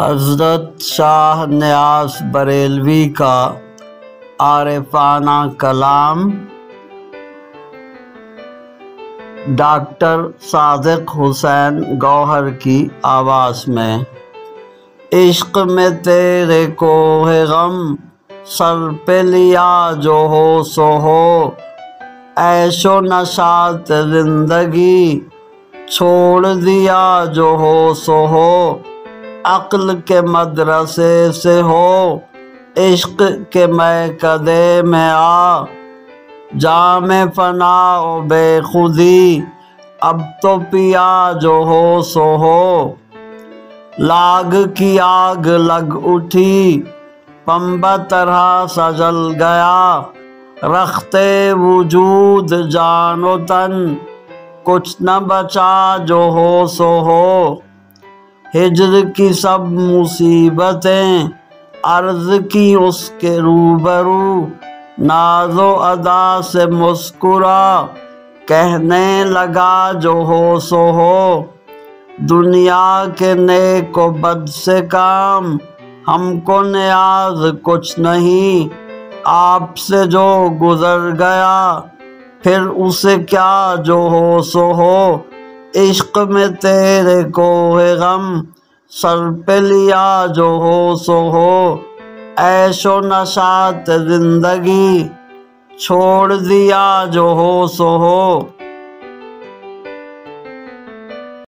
حضرت شاہ نیاز بریلوی کا عارفانہ کلام ڈاکٹر صادق حسین گوہر کی آواز میں۔ عشق میں تیرے کوہ غم سر پہ لیا جو ہو سو ہو، عیش و نشاط زندگی چھوڑ دیا جو ہو سو ہو، عقل کے مدرسے سے ہو عشق کے میکدے میں آ، جام فنا و بے خودی اب تو پیا جو ہو سو ہو، لاگ کی آگ لگ اٹھی پنبہ طرح سجل گیا، رختے وجود جان و تن کچھ نہ بچا جو ہو سو ہو، ہجر کی سب مصیبتیں عرض کی اس کے روبرو، ناز و ادا سے مسکرا کہنے لگا جو ہو سو ہو، دنیا کے نیک و بد سے کام ہم کو نیاز کچھ نہیں، آپ سے جو گزر گیا پھر اسے کیا جو ہو سو ہو، عشق میں تیرے کوہ غم سر پہ لیا جو ہو سو ہو، عیش و نشاط زندگی چھوڑ دیا جو ہو سو ہو۔